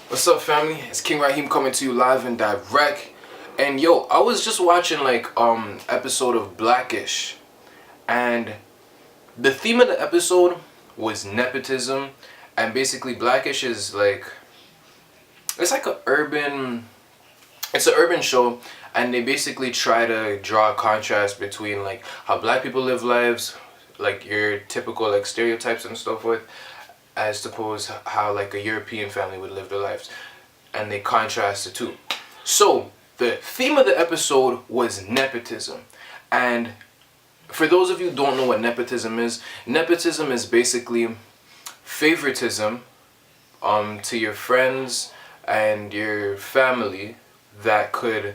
What's up, family? It's King Raheem coming to you live and direct. And yo, I was just watching episode of Blackish, and the theme of the episode was nepotism, and basically Blackish is like it's like a urban it's an urban show, and they basically try to draw a contrast between like how black people live lives, like your typical like stereotypes and so forth, as suppose how like a European family would live their lives, and they contrast the two. So the theme of the episode was nepotism, and for those of you who don't know what nepotism is basically favoritism to your friends and your family that could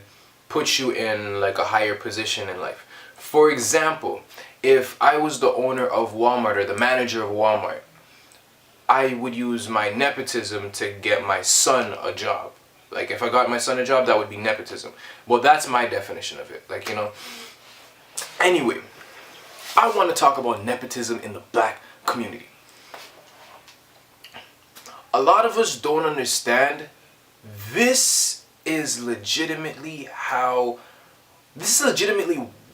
put you in like a higher position in life. For example, if I was the owner of Walmart or the manager of Walmart, I would use my nepotism to get my son a job. Like if I got my son a job, that would be nepotism. Well, that's my definition of it. Like, you know. Anyway, I want to talk about nepotism in the black community. A lot of us don't understand this is legitimately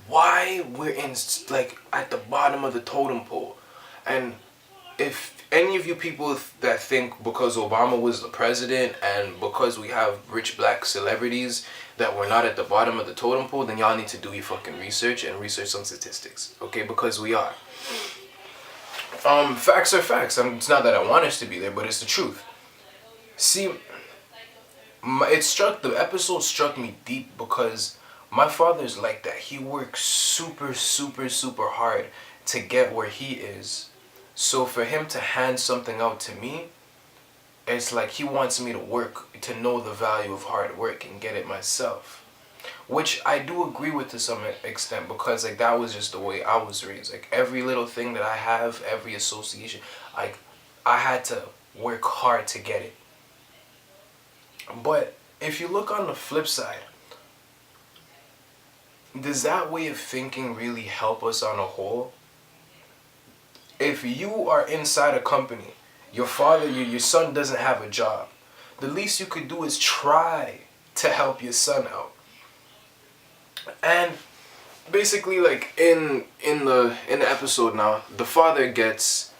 why we're in like at the bottom of the totem pole. And if any of you people that think because Obama was the president and because we have rich black celebrities that we're not at the bottom of the totem pole, then y'all need to do your fucking research and research some statistics, okay? Because we are. Facts are facts. It's not that I want us to be there, but it's the truth. See, the episode struck me deep because my father's like that. He works super, super, super hard to get where he is. So for him to hand something out to me, it's like he wants me to work, to know the value of hard work and get it myself. Which I do agree with to some extent, because like that was just the way I was raised. Like every little thing that I have, every association, like I had to work hard to get it. But if you look on the flip side, does that way of thinking really help us on a whole? If you are inside a company, your son doesn't have a job, the least you could do is try to help your son out. And basically, like in the episode now, the father gets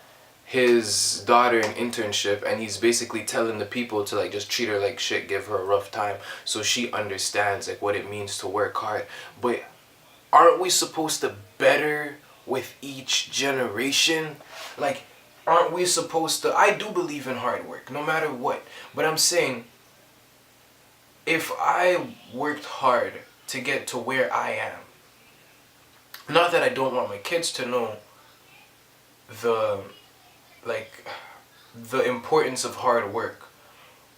his daughter an internship, and he's basically telling the people to like just treat her like shit, give her a rough time, so she understands like what it means to work hard. But aren't we supposed to better with each generation? Like, aren't we supposed to? I do believe in hard work, no matter what. But I'm saying, if I worked hard to get to where I am, not that I don't want my kids to know the importance of hard work,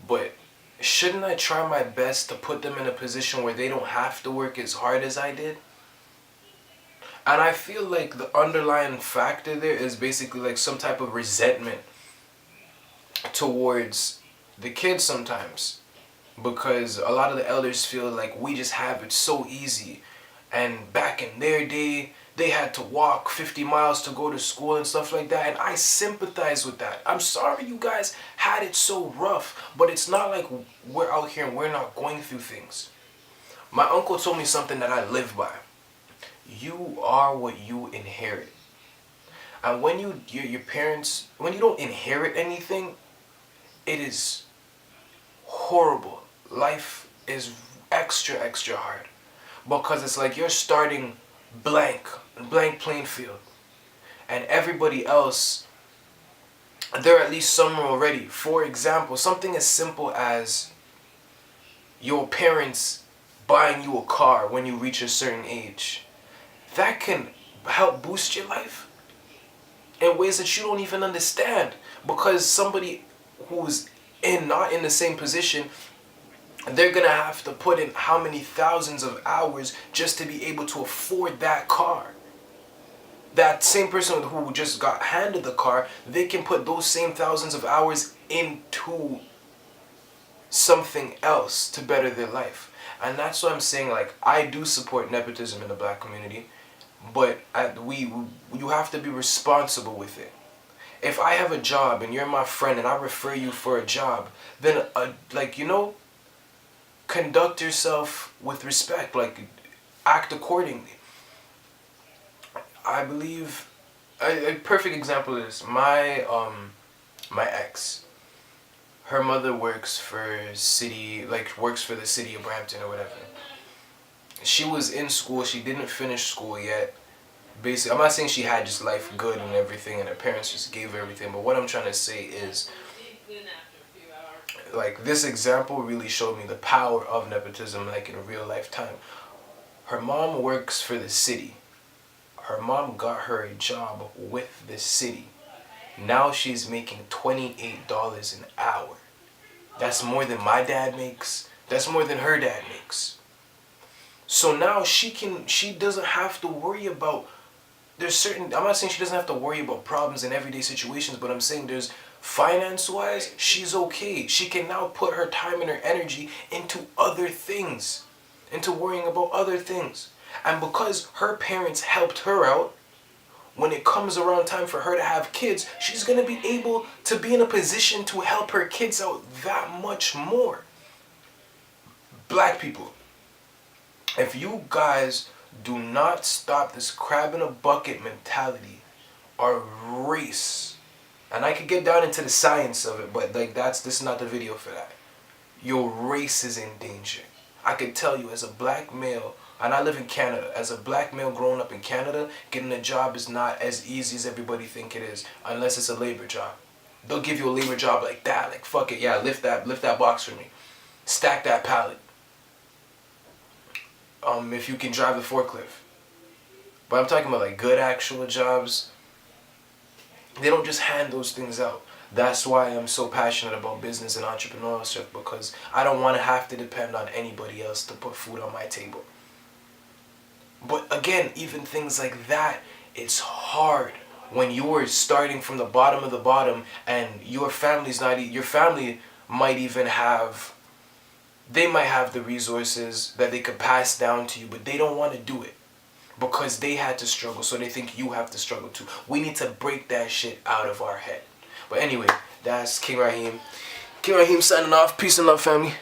but shouldn't I try my best to put them in a position where they don't have to work as hard as I did? And I feel like the underlying factor there is basically like some type of resentment towards the kids sometimes. Because a lot of the elders feel like we just have it so easy. And back in their day, they had to walk 50 miles to go to school and stuff like that. And I sympathize with that. I'm sorry you guys had it so rough. But it's not like we're out here and we're not going through things. My uncle told me something that I live by. You are what you inherit. And when your parents, when you don't inherit anything, it is horrible. Life is extra hard, because it's like you're starting blank playing field, and everybody else, they're at least somewhere already. For example, something as simple as your parents buying you a car when you reach a certain age, that can help boost your life in ways that you don't even understand, because somebody who's not in the same position, they're gonna have to put in how many thousands of hours just to be able to afford that car. That same person who just got handed the car, they can put those same thousands of hours into something else to better their life. And that's what I'm saying, like, I do support nepotism in the black community, but you have to be responsible with it. If I have a job and you're my friend and I refer you for a job, then like, you know, conduct yourself with respect, like act accordingly. I believe a perfect example is my ex. Her mother works for works for the city of Brampton or whatever. She was in school, she didn't finish school yet. Basically, I'm not saying she had just life good and everything and her parents just gave her everything, but what I'm trying to say is, like, this example really showed me the power of nepotism, like, in real life time. Her mom works for the city. Her mom got her a job with the city. Now she's making $28 an hour. That's more than my dad makes. That's more than her dad makes. So now she doesn't have to worry about, I'm not saying she doesn't have to worry about problems in everyday situations, but I'm saying there's, finance-wise, she's okay. She can now put her time and her energy into other things, into worrying about other things. And because her parents helped her out, when it comes around time for her to have kids, she's going to be able to be in a position to help her kids out that much more. Black people, if you guys do not stop this crab in a bucket mentality, our race, and I could get down into the science of it, but like this is not the video for that. Your race is in danger. I could tell you, as a black male, and I live in Canada, as a black male growing up in Canada, getting a job is not as easy as everybody think it is, unless it's a labor job. They'll give you a labor job like that, like fuck it, yeah, lift that box for me, stack that pallet. If you can drive the forklift. But I'm talking about like good actual jobs. They don't just hand those things out. That's why I'm so passionate about business and entrepreneurship, because I don't want to have to depend on anybody else to put food on my table. But again, even things like that, it's hard when you're starting from the bottom of the bottom and your family's not, your family might even have, they might have the resources that they could pass down to you, but they don't want to do it because they had to struggle, so they think you have to struggle too. We need to break that shit out of our head. But anyway, that's King Raheem. King Raheem signing off. Peace and love, family.